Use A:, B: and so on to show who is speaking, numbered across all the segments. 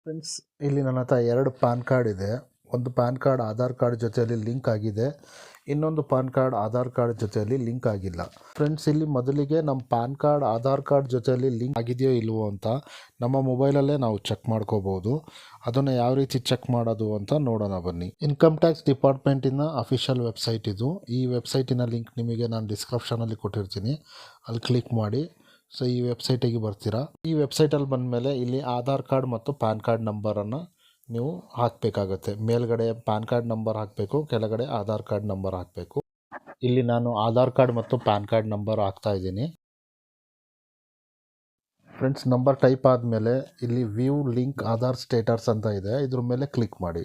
A: Friends, ಇಲ್ಲಿ ನನ್ನ ಹತ್ರ 2 ಪ್ಯಾನ್ ಕಾರ್ಡ್ ಇದೆ. ಒಂದು ಪ್ಯಾನ್ ಕಾರ್ಡ್ ಆಧಾರ್ ಕಾರ್ಡ್ ಜೊತೆಯಲ್ಲಿ ಲಿಂಕ್ ಆಗಿದೆ, ಇನ್ನೊಂದು ಪ್ಯಾನ್ ಕಾರ್ಡ್ ಆಧಾರ್ ಕಾರ್ಡ್ ಜೊತೆಯಲ್ಲಿ ಲಿಂಕ್ ಆಗಿಲ್ಲ. ಫ್ರೆಂಡ್ಸ್, ಇಲ್ಲಿ ಮೊದಲಿಗೆ ನಮ್ಮ ಪ್ಯಾನ್ ಕಾರ್ಡ್ ಆಧಾರ್ ಕಾರ್ಡ್ ಜೊತೆಯಲ್ಲಿ ಲಿಂಕ್ ಆಗಿದೆಯೋ ಇಲ್ವೋ ಅಂತ ನಮ್ಮ ಮೊಬೈಲಲ್ಲೇ ನಾವು ಚೆಕ್ ಮಾಡ್ಕೋಬೋದು. ಅದನ್ನು ಯಾವ ರೀತಿ ಚೆಕ್ ಮಾಡೋದು ಅಂತ ನೋಡೋಣ ಬನ್ನಿ. ಇನ್ಕಮ್ ಟ್ಯಾಕ್ಸ್ ಡಿಪಾರ್ಟ್ಮೆಂಟಿನ ಅಫಿಷಿಯಲ್ ವೆಬ್ಸೈಟ್ ಇದು. ಈ ವೆಬ್ಸೈಟಿನ ಲಿಂಕ್ ನಿಮಗೆ ನಾನು ಡಿಸ್ಕ್ರಿಪ್ಷನಲ್ಲಿ ಕೊಟ್ಟಿರ್ತೀನಿ, ಅಲ್ಲಿ ಕ್ಲಿಕ್ ಮಾಡಿ. ಸೊ ಈ ವೆಬ್ಸೈಟಿಗೆ ಬರ್ತೀರಾ. ಈ ವೆಬ್ಸೈಟಲ್ಲಿ ಬಂದಮೇಲೆ ಇಲ್ಲಿ ಆಧಾರ್ ಕಾರ್ಡ್ ಮತ್ತು ಪ್ಯಾನ್ ಕಾರ್ಡ್ ನಂಬರನ್ನು ನೀವು ಹಾಕಬೇಕಾಗತ್ತೆ. ಮೇಲ್ಗಡೆ ಪ್ಯಾನ್ ಕಾರ್ಡ್ ನಂಬರ್ ಹಾಕಬೇಕು, ಕೆಳಗಡೆ ಆಧಾರ್ ಕಾರ್ಡ್ ನಂಬರ್ ಹಾಕಬೇಕು. ಇಲ್ಲಿ ನಾನು ಆಧಾರ್ ಕಾರ್ಡ್ ಮತ್ತು ಪ್ಯಾನ್ ಕಾರ್ಡ್ ನಂಬರ್ ಹಾಕ್ತಾ ಇದ್ದೀನಿ. ಫ್ರೆಂಡ್ಸ್, ನಂಬರ್ ಟೈಪ್ ಆದಮೇಲೆ ಇಲ್ಲಿ ವ್ಯೂ ಲಿಂಕ್ ಆಧಾರ್ ಸ್ಟೇಟಸ್ ಅಂತ ಇದೆ, ಇದ್ರ ಮೇಲೆ ಕ್ಲಿಕ್ ಮಾಡಿ.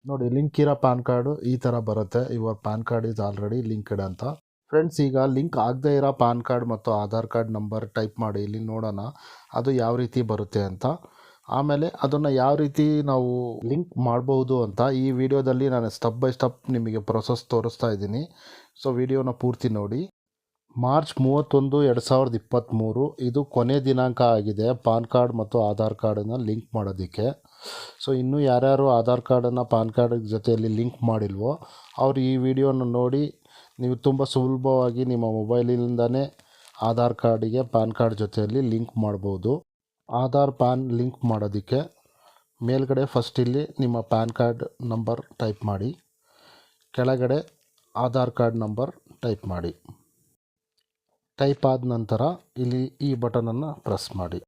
A: ನೋಡಿ, ಲಿಂಕ್ ಇರೋ ಪ್ಯಾನ್ ಕಾರ್ಡು ಈ ಥರ ಬರುತ್ತೆ. Your PAN card is already linked ಅಂತ. ಫ್ರೆಂಡ್ಸ್, ಈಗ ಲಿಂಕ್ ಆಗದೇ ಇರೋ ಪ್ಯಾನ್ ಕಾರ್ಡ್ ಮತ್ತು ಆಧಾರ್ ಕಾರ್ಡ್ ನಂಬರ್ ಟೈಪ್ ಮಾಡಿ ಇಲ್ಲಿ ನೋಡೋಣ ಅದು ಯಾವ ರೀತಿ ಬರುತ್ತೆ ಅಂತ. ಆಮೇಲೆ ಅದನ್ನು ಯಾವ ರೀತಿ ನಾವು ಲಿಂಕ್ ಮಾಡ್ಬೋದು ಅಂತ ಈ ವಿಡಿಯೋದಲ್ಲಿ ನಾನು ಸ್ಟೆಪ್ ಬೈ ಸ್ಟೆಪ್ ನಿಮಗೆ ಪ್ರೊಸೆಸ್ ತೋರಿಸ್ತಾ ಇದ್ದೀನಿ. ಸೊ ವಿಡಿಯೋನ ಪೂರ್ತಿ ನೋಡಿ. ಮಾರ್ಚ್ 31, 2023 ಇದು ಕೊನೆ ದಿನಾಂಕ ಆಗಿದೆ ಪಾನ್ ಕಾರ್ಡ್ ಮತ್ತು ಆಧಾರ್ ಕಾರ್ಡನ್ನು ಲಿಂಕ್ ಮಾಡೋದಕ್ಕೆ. ಸೊ ಇನ್ನೂ ಯಾರ್ಯಾರು ಆಧಾರ್ ಕಾರ್ಡನ್ನು ಪಾನ್ ಕಾರ್ಡ್ ಜೊತೆಯಲ್ಲಿ ಲಿಂಕ್ ಮಾಡಿಲ್ವೋ ಅವರು ಈ ವಿಡಿಯೋನ ನೋಡಿ ನೀವು ತುಂಬ ಸುಲಭವಾಗಿ ನಿಮ್ಮ ಮೊಬೈಲಿಂದನೇ ಆಧಾರ್ ಕಾರ್ಡಿಗೆ ಪ್ಯಾನ್ ಕಾರ್ಡ್ ಜೊತೆಯಲ್ಲಿ ಲಿಂಕ್ ಮಾಡ್ಬೋದು. ಆಧಾರ್ ಪ್ಯಾನ್ ಲಿಂಕ್ ಮಾಡೋದಕ್ಕೆ ಮೇಲ್ಗಡೆ ಫಸ್ಟ್ ಇಲ್ಲಿ ನಿಮ್ಮ ಪ್ಯಾನ್ ಕಾರ್ಡ್ ನಂಬರ್ ಟೈಪ್ ಮಾಡಿ, ಕೆಳಗಡೆ ಆಧಾರ್ ಕಾರ್ಡ್ ನಂಬರ್ ಟೈಪ್ ಮಾಡಿ. ಟೈಪ್ ಆದ ನಂತರ ಇಲ್ಲಿ ಈ ಬಟನನ್ನು ಪ್ರೆಸ್ ಮಾಡಿ.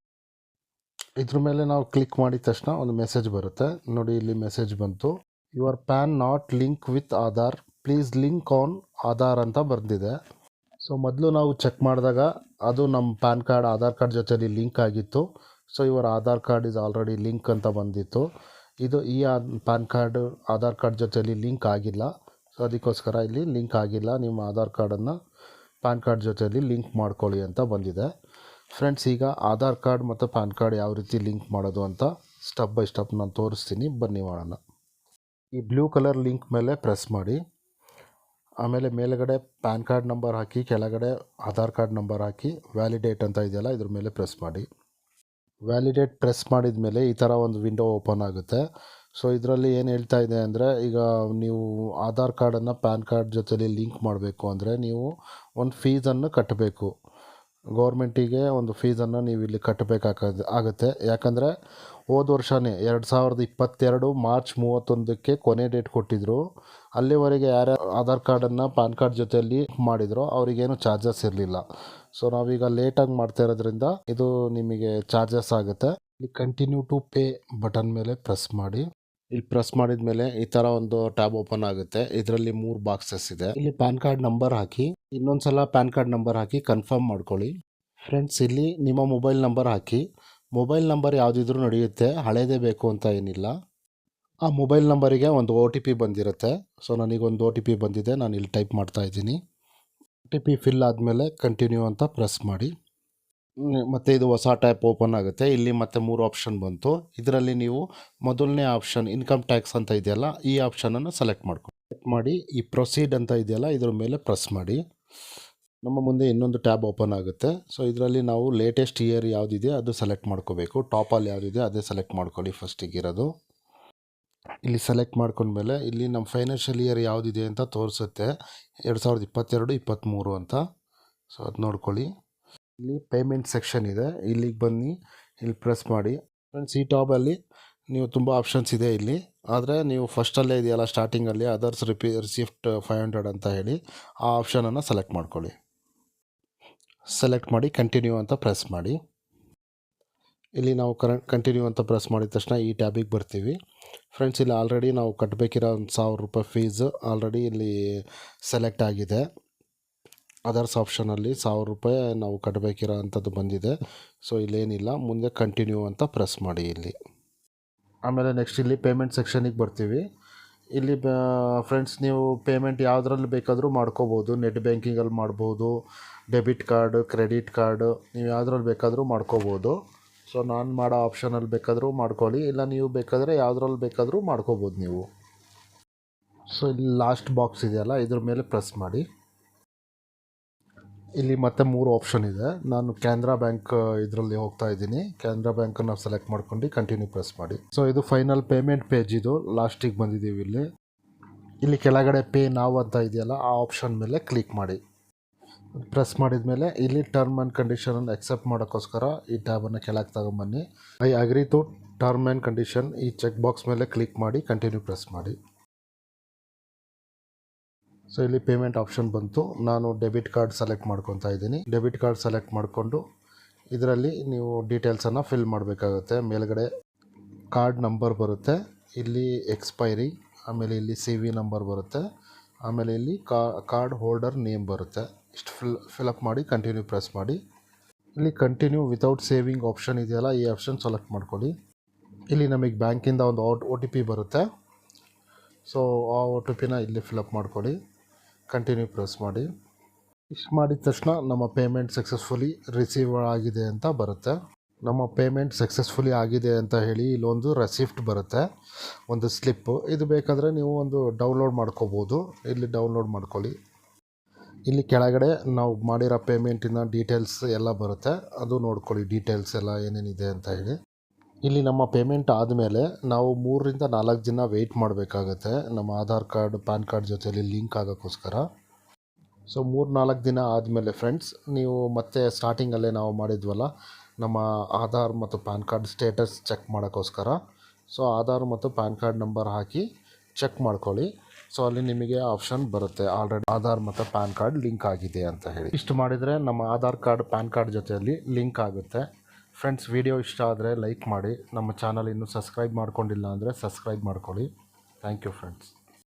A: ಇದ್ರ ಮೇಲೆ ನಾವು ಕ್ಲಿಕ್ ಮಾಡಿದ ತಕ್ಷಣ ಒಂದು ಮೆಸೇಜ್ ಬರುತ್ತೆ. ನೋಡಿ, ಇಲ್ಲಿ ಮೆಸೇಜ್ ಬಂತು. Your PAN not link with Aadhaar, please link on Aadhaar ಅಂತ ಬರೆದಿದೆ. ಸೊ ಮೊದಲು ನಾವು ಚೆಕ್ ಮಾಡಿದಾಗ ಅದು ನಮ್ಮ ಪ್ಯಾನ್ ಕಾರ್ಡ್ ಆಧಾರ್ ಕಾರ್ಡ್ ಜೊತೆಲಿ ಲಿಂಕ್ ಆಗಿತ್ತು. So your Aadhaar card is already link ಅಂತ ಬಂದಿತ್ತು. ಇದು ಈ ಪ್ಯಾನ್ ಕಾರ್ಡ್ ಆಧಾರ್ ಕಾರ್ಡ್ ಜೊತೆಲಿ ಲಿಂಕ್ ಆಗಿಲ್ಲ. ಸೊ ಅದಕ್ಕೋಸ್ಕರ ಇಲ್ಲಿ ಲಿಂಕ್ ಆಗಿಲ್ಲ, ನಿಮ್ಮ ಆಧಾರ್ ಕಾರ್ಡನ್ನು ಪ್ಯಾನ್ ಕಾರ್ಡ್ ಜೊತೆಲಿ ಲಿಂಕ್ ಮಾಡ್ಕೊಳ್ಳಿ ಅಂತ ಬಂದಿದೆ. ಫ್ರೆಂಡ್ಸ್, ಈಗ ಆಧಾರ್ ಕಾರ್ಡ್ ಮತ್ತು ಪ್ಯಾನ್ ಕಾರ್ಡ್ ಯಾವ ರೀತಿ ಲಿಂಕ್ ಮಾಡೋದು ಅಂತ ಸ್ಟೆಪ್ ಬೈ ಸ್ಟೆಪ್ ನಾನು ತೋರಿಸ್ತೀನಿ, ಬನ್ನಿ ಮಾಡೋಣ. ಈ ಬ್ಲೂ ಕಲರ್ ಲಿಂಕ್ ಮೇಲೆ ಪ್ರೆಸ್ ಮಾಡಿ. ಆಮೇಲೆ ಮೇಲುಗಡೆ ಪ್ಯಾನ್ ಕಾರ್ಡ್ ನಂಬರ್ ಹಾಕಿ, ಕೆಳಗಡೆ ಆಧಾರ್ ಕಾರ್ಡ್ ನಂಬರ್ ಹಾಕಿ, ವ್ಯಾಲಿಡೇಟ್ ಅಂತ ಇದೆಯಲ್ಲ ಇದ್ರ ಮೇಲೆ ಪ್ರೆಸ್ ಮಾಡಿ. ವ್ಯಾಲಿಡೇಟ್ ಪ್ರೆಸ್ ಮಾಡಿದ ಮೇಲೆ ಈ ಥರ ಒಂದು ವಿಂಡೋ ಓಪನ್ ಆಗುತ್ತೆ. ಸೊ ಇದರಲ್ಲಿ ಏನು ಹೇಳ್ತಾ ಇದೆ ಅಂದರೆ, ಈಗ ನೀವು ಆಧಾರ್ ಕಾರ್ಡನ್ನು ಪ್ಯಾನ್ ಕಾರ್ಡ್ ಜೊತೆಲಿ ಲಿಂಕ್ ಮಾಡಬೇಕು ಅಂದರೆ ನೀವು ಒಂದು ಫೀಸನ್ನು ಕಟ್ಟಬೇಕು. ಗೌರ್ಮೆಂಟಿಗೆ ಒಂದು ಫೀಸನ್ನು ನೀವು ಇಲ್ಲಿ ಕಟ್ಟಬೇಕಾಗುತ್ತೆ. ಯಾಕಂದರೆ ಹೋದ ವರ್ಷವೇ 2022 ಮಾರ್ಚ್ 31ಕ್ಕೆ ಕೊನೆ ಡೇಟ್ ಕೊಟ್ಟಿದ್ದರು. ಅಲ್ಲಿವರೆಗೆ ಯಾರ್ಯಾರು ಆಧಾರ್ ಕಾರ್ಡನ್ನು ಪ್ಯಾನ್ ಕಾರ್ಡ್ ಜೊತೆಯಲ್ಲಿ ಮಾಡಿದ್ರು ಅವರಿಗೇನು ಚಾರ್ಜಸ್ ಇರಲಿಲ್ಲ. ಸೊ ನಾವೀಗ ಲೇಟಾಗಿ ಮಾಡ್ತಾ ಇರೋದ್ರಿಂದ ಇದು ನಿಮಗೆ ಚಾರ್ಜಸ್ ಆಗುತ್ತೆ. ಇಲ್ಲಿ ಕಂಟಿನ್ಯೂ ಟು ಪೇ ಬಟನ್ ಮೇಲೆ ಪ್ರೆಸ್ ಮಾಡಿ. ಇಲ್ಲಿ ಪ್ರೆಸ್ ಮಾಡಿದ ಮೇಲೆ ಈ ಥರ ಒಂದು ಟ್ಯಾಬ್ ಓಪನ್ ಆಗುತ್ತೆ. ಇದರಲ್ಲಿ 3 ಬಾಕ್ಸಸ್ ಇದೆ. ಇಲ್ಲಿ ಪ್ಯಾನ್ ಕಾರ್ಡ್ ನಂಬರ್ ಹಾಕಿ, ಇನ್ನೊಂದ್ಸಲ ಪ್ಯಾನ್ ಕಾರ್ಡ್ ನಂಬರ್ ಹಾಕಿ ಕನ್ಫರ್ಮ್ ಮಾಡ್ಕೊಳ್ಳಿ. ಫ್ರೆಂಡ್ಸ್, ಇಲ್ಲಿ ನಿಮ್ಮ ಮೊಬೈಲ್ ನಂಬರ್ ಹಾಕಿ. ಮೊಬೈಲ್ ನಂಬರ್ ಯಾವುದಿದ್ರೂ ನಡೆಯುತ್ತೆ, ಹಳೇದೇ ಬೇಕು ಅಂತ ಏನಿಲ್ಲ. ಆ ಮೊಬೈಲ್ ನಂಬರಿಗೆ ಒಂದು OTP ಬಂದಿರುತ್ತೆ. ಸೊ ನನಗೊಂದು OTP ಬಂದಿದೆ, ನಾನು ಇಲ್ಲಿ ಟೈಪ್ ಮಾಡ್ತಾ ಇದ್ದೀನಿ. OTP ಫಿಲ್ ಆದಮೇಲೆ ಕಂಟಿನ್ಯೂ ಅಂತ ಪ್ರೆಸ್ ಮಾಡಿ. ಮತ್ತು ಇದು ಹೊಸ ಟ್ಯಾಪ್ ಓಪನ್ ಆಗುತ್ತೆ. ಇಲ್ಲಿ ಮತ್ತೆ 3 ಆಪ್ಷನ್ ಬಂತು. ಇದರಲ್ಲಿ ನೀವು ಮೊದಲನೇ ಆಪ್ಷನ್ ಇನ್ಕಮ್ ಟ್ಯಾಕ್ಸ್ ಅಂತ ಇದೆಯಲ್ಲ, ಈ ಆಪ್ಷನನ್ನು ಸೆಲೆಕ್ಟ್ ಮಾಡಿ ಈ ಪ್ರೊಸೀಡ್ ಅಂತ ಇದೆಯಲ್ಲ ಇದ್ರ ಮೇಲೆ ಪ್ರೆಸ್ ಮಾಡಿ. ನಮ್ಮ ಮುಂದೆ ಇನ್ನೊಂದು ಟ್ಯಾಬ್ ಓಪನ್ ಆಗುತ್ತೆ. ಸೊ ಇದರಲ್ಲಿ ನಾವು ಲೇಟೆಸ್ಟ್ ಇಯರ್ ಯಾವುದಿದೆ ಅದು ಸೆಲೆಕ್ಟ್ ಮಾಡ್ಕೋಬೇಕು. ಟಾಪಲ್ಲಿ ಯಾವುದಿದೆ ಅದೇ ಸೆಲೆಕ್ಟ್ ಮಾಡ್ಕೊಳ್ಳಿ ಫಸ್ಟಿಗಿರೋದು. ಇಲ್ಲಿ ಸೆಲೆಕ್ಟ್ ಮಾಡ್ಕೊಂಡ್ಮೇಲೆ ಇಲ್ಲಿ ನಮ್ಮ ಫೈನಾನ್ಷಿಯಲ್ ಇಯರ್ ಯಾವುದಿದೆ ಅಂತ ತೋರಿಸುತ್ತೆ, 2022-23 ಅಂತ. ಸೊ ಅದು ನೋಡ್ಕೊಳ್ಳಿ. ಇಲ್ಲಿ ಪೇಮೆಂಟ್ ಸೆಕ್ಷನ್ ಇದೆ, ಇಲ್ಲಿಗೆ ಬನ್ನಿ, ಇಲ್ಲಿ ಪ್ರೆಸ್ ಮಾಡಿ. ಫ್ರೆಂಡ್ಸ್, ಈ ಟಾಬಲ್ಲಿ ನೀವು ತುಂಬ ಆಪ್ಷನ್ಸ್ ಇದೆ ಇಲ್ಲಿ. ಆದರೆ ನೀವು ಫಸ್ಟಲ್ಲೇ ಇದೆಯಲ್ಲ ಸ್ಟಾರ್ಟಿಂಗಲ್ಲಿ ಅದರ್ಸ್ ರಿಸಿಪ್ಟ್ 500 ಅಂತ ಹೇಳಿ ಆ ಆಪ್ಷನನ್ನು ಸೆಲೆಕ್ಟ್ ಮಾಡ್ಕೊಳ್ಳಿ. ಸೆಲೆಕ್ಟ್ ಮಾಡಿ ಕಂಟಿನ್ಯೂ ಅಂತ ಪ್ರೆಸ್ ಮಾಡಿ. ಇಲ್ಲಿ ನಾವು ಕಂಟಿನ್ಯೂ ಅಂತ ಪ್ರೆಸ್ ಮಾಡಿದ ತಕ್ಷಣ ಈ ಟ್ಯಾಬಿಗೆ ಬರ್ತೀವಿ. ಫ್ರೆಂಡ್ಸ್, ಇಲ್ಲಿ ಆಲ್ರೆಡಿ ನಾವು ಕಟ್ಟಬೇಕಿರೋ ಒಂದು 1000 ರೂಪಾಯಿ ಫೀಸು ಆಲ್ರೆಡಿ ಇಲ್ಲಿ ಸೆಲೆಕ್ಟ್ ಆಗಿದೆ. ಅದರ್ಸ್ ಆಪ್ಷನಲ್ಲಿ 1000 ರೂಪಾಯಿ ನಾವು ಕಟ್ಟಬೇಕಿರೋ ಅಂಥದ್ದು ಬಂದಿದೆ. ಸೊ ಇಲ್ಲೇನಿಲ್ಲ, ಮುಂದೆ ಕಂಟಿನ್ಯೂ ಅಂತ ಪ್ರೆಸ್ ಮಾಡಿ ಇಲ್ಲಿ. ಆಮೇಲೆ ನೆಕ್ಸ್ಟ್ ಇಲ್ಲಿ ಪೇಮೆಂಟ್ ಸೆಕ್ಷನಿಗೆ ಬರ್ತೀವಿ. ಇಲ್ಲಿ ಫ್ರೆಂಡ್ಸ್, ನೀವು ಪೇಮೆಂಟ್ ಯಾವುದ್ರಲ್ಲಿ ಬೇಕಾದರೂ ಮಾಡ್ಕೋಬೋದು. ನೆಟ್ ಬ್ಯಾಂಕಿಂಗಲ್ಲಿ ಮಾಡ್ಬೋದು, ಡೆಬಿಟ್ ಕಾರ್ಡು, ಕ್ರೆಡಿಟ್ ಕಾರ್ಡು, ನೀವು ಯಾವುದ್ರಲ್ಲಿ ಬೇಕಾದರೂ ಮಾಡ್ಕೋಬೋದು. ಸೊ ನಾನು ಮಾಡೋ ಆಪ್ಷನಲ್ಲಿ ಬೇಕಾದರೂ ಮಾಡ್ಕೊಳ್ಳಿ, ಇಲ್ಲ ನೀವು ಬೇಕಾದರೆ ಯಾವುದ್ರಲ್ಲಿ ಬೇಕಾದರೂ ಮಾಡ್ಕೋಬೋದು ನೀವು. ಸೊ ಇಲ್ಲಿ ಲಾಸ್ಟ್ ಬಾಕ್ಸ್ ಇದೆಯಲ್ಲ ಇದ್ರ ಮೇಲೆ ಪ್ರೆಸ್ ಮಾಡಿ. ಇಲ್ಲಿ ಮತ್ತೆ 3 ಆಪ್ಷನ್ ಇದೆ. ನಾನು ಕೆನರಾ ಬ್ಯಾಂಕ್ ಇದರಲ್ಲಿ ಹೋಗ್ತಾ ಇದ್ದೀನಿ. ಕೆನರಾ ಬ್ಯಾಂಕನ್ನು ಸೆಲೆಕ್ಟ್ ಮಾಡ್ಕೊಂಡು ಕಂಟಿನ್ಯೂ ಪ್ರೆಸ್ ಮಾಡಿ. ಸೊ ಇದು ಫೈನಲ್ ಪೇಮೆಂಟ್ ಪೇಜ್. ಇದು ಲಾಸ್ಟಿಗೆ ಬಂದಿದ್ದೀವಿ. ಇಲ್ಲಿ ಕೆಳಗಡೆ ಪೇ ನಾವ್ ಅಂತ ಇದೆಯಲ್ಲ, ಆ ಆಪ್ಷನ್ ಮೇಲೆ ಕ್ಲಿಕ್ ಮಾಡಿ. ಪ್ರೆಸ್ ಮಾಡಿದ ಮೇಲೆ ಇಲ್ಲಿ ಟರ್ಮ್ ಆ್ಯಂಡ್ ಕಂಡೀಷನನ್ನು ಎಕ್ಸೆಪ್ಟ್ ಮಾಡೋಕ್ಕೋಸ್ಕರ ಈ ಟ್ಯಾಬನ್ನು ಕೆಳಗೆ ತಗೊಂಬನ್ನಿ. I agree to term and condition ಈ ಚೆಕ್ ಬಾಕ್ಸ್ ಮೇಲೆ ಕ್ಲಿಕ್ ಮಾಡಿ ಕಂಟಿನ್ಯೂ ಪ್ರೆಸ್ ಮಾಡಿ. ಸೊ ಇಲ್ಲಿ ಪೇಮೆಂಟ್ ಆಪ್ಷನ್ ಬಂತು. ನಾನು ಡೆಬಿಟ್ ಕಾರ್ಡ್ ಸೆಲೆಕ್ಟ್ ಮಾಡ್ಕೊತಾ ಇದ್ದೀನಿ. ಡೆಬಿಟ್ ಕಾರ್ಡ್ ಸೆಲೆಕ್ಟ್ ಮಾಡಿಕೊಂಡು ಇದರಲ್ಲಿ ನೀವು ಡೀಟೇಲ್ಸನ್ನು ಫಿಲ್ ಮಾಡಬೇಕಾಗುತ್ತೆ. ಮೇಲ್ಗಡೆ ಕಾರ್ಡ್ ನಂಬರ್ ಬರುತ್ತೆ, ಇಲ್ಲಿ ಎಕ್ಸ್ಪೈರಿ, ಆಮೇಲೆ ಇಲ್ಲಿ CV ನಂಬರ್ ಬರುತ್ತೆ, ಆಮೇಲೆ ಇಲ್ಲಿ ಕಾರ್ಡ್ ಹೋಲ್ಡರ್ ನೇಮ್ ಬರುತ್ತೆ. ಇಷ್ಟು ಫಿಲಪ್ ಮಾಡಿ ಕಂಟಿನ್ಯೂ ಪ್ರೆಸ್ ಮಾಡಿ. ಇಲ್ಲಿ ಕಂಟಿನ್ಯೂ ವಿತೌಟ್ ಸೇವಿಂಗ್ ಆಪ್ಷನ್ ಇದೆಯಲ್ಲ, ಈ ಆಪ್ಷನ್ ಸೆಲೆಕ್ಟ್ ಮಾಡ್ಕೊಳ್ಳಿ. ಇಲ್ಲಿ ನಮಗೆ ಬ್ಯಾಂಕಿಂದ ಒಂದು OTP ಬರುತ್ತೆ. ಸೊ ಆ OTPನ ಇಲ್ಲಿ ಫಿಲಪ್ ಮಾಡ್ಕೊಳ್ಳಿ, ಕಂಟಿನ್ಯೂ ಪ್ರೆಸ್ ಮಾಡಿ. ಇಷ್ಟು ಮಾಡಿದ ತಕ್ಷಣ ನಮ್ಮ ಪೇಮೆಂಟ್ ಸಕ್ಸಸ್ಫುಲಿ ರಿಸೀವ್ ಆಗಿದೆ ಅಂತ ಬರುತ್ತೆ. ನಮ್ಮ ಪೇಮೆಂಟ್ ಸಕ್ಸಸ್ಫುಲಿ ಆಗಿದೆ ಅಂತ ಹೇಳಿ ಇಲ್ಲೊಂದು ರೆಸಿಪ್ಟ್ ಬರುತ್ತೆ, ಒಂದು ಸ್ಲಿಪ್ಪು. ಇದು ಬೇಕಾದರೆ ನೀವು ಒಂದು ಡೌನ್ಲೋಡ್ ಮಾಡ್ಕೋಬೋದು. ಇಲ್ಲಿ ಡೌನ್ಲೋಡ್ ಮಾಡ್ಕೊಳ್ಳಿ. ಇಲ್ಲಿ ಕೆಳಗಡೆ ನಾವು ಮಾಡಿರೋ ಪೇಮೆಂಟಿನ ಡೀಟೇಲ್ಸ್ ಎಲ್ಲ ಬರುತ್ತೆ, ಅದು ನೋಡ್ಕೊಳ್ಳಿ ಡೀಟೇಲ್ಸ್ ಎಲ್ಲ ಏನೇನಿದೆ ಅಂತ ಹೇಳಿ. ಇಲ್ಲಿ ನಮ್ಮ ಪೇಮೆಂಟ್ ಆದಮೇಲೆ ನಾವು 3 ರಿಂದ 4 ದಿನ ವೆಯ್ಟ್ ಮಾಡಬೇಕಾಗತ್ತೆ, ನಮ್ಮ ಆಧಾರ್ ಕಾರ್ಡ್ ಪ್ಯಾನ್ ಕಾರ್ಡ್ ಜೊತೆಯಲ್ಲಿ ಲಿಂಕ್ ಆಗೋಕ್ಕೋಸ್ಕರ. ಸೊ 3-4 ದಿನ ಆದಮೇಲೆ ಫ್ರೆಂಡ್ಸ್, ನೀವು ಮತ್ತೆ ಸ್ಟಾರ್ಟಿಂಗಲ್ಲೇ ನಾವು ಮಾಡಿದ್ವಲ್ಲ ನಮ್ಮ ಆಧಾರ್ ಮತ್ತು ಪ್ಯಾನ್ ಕಾರ್ಡ್ ಸ್ಟೇಟಸ್ ಚೆಕ್ ಮಾಡೋಕ್ಕೋಸ್ಕರ. ಸೊ ಆಧಾರ್ ಮತ್ತು ಪ್ಯಾನ್ ಕಾರ್ಡ್ ನಂಬರ್ ಹಾಕಿ ಚೆಕ್ ಮಾಡ್ಕೊಳ್ಳಿ. ಸೊ ಅಲ್ಲಿ ನಿಮಗೆ ಆಪ್ಷನ್ ಬರುತ್ತೆ, ಆಲ್ರೆಡಿ ಆಧಾರ್ ಮತ್ತು ಪ್ಯಾನ್ ಕಾರ್ಡ್ ಲಿಂಕ್ ಆಗಿದೆ ಅಂತ ಹೇಳಿ. ಇಷ್ಟು ಮಾಡಿದರೆ ನಮ್ಮ ಆಧಾರ್ ಕಾರ್ಡ್ ಪ್ಯಾನ್ ಕಾರ್ಡ್ ಜೊತೆಯಲ್ಲಿ ಲಿಂಕ್ ಆಗುತ್ತೆ. ಫ್ರೆಂಡ್ಸ್, ವಿಡಿಯೋ ಇಷ್ಟ ಆದರೆ ಲೈಕ್ ಮಾಡಿ. ನಮ್ಮ ಚಾನಲ್ ಇನ್ನೂ ಸಬ್ಸ್ಕ್ರೈಬ್ ಮಾಡ್ಕೊಂಡಿಲ್ಲ ಅಂದರೆ ಸಬ್ಸ್ಕ್ರೈಬ್ ಮಾಡ್ಕೊಳ್ಳಿ. Thank you friends.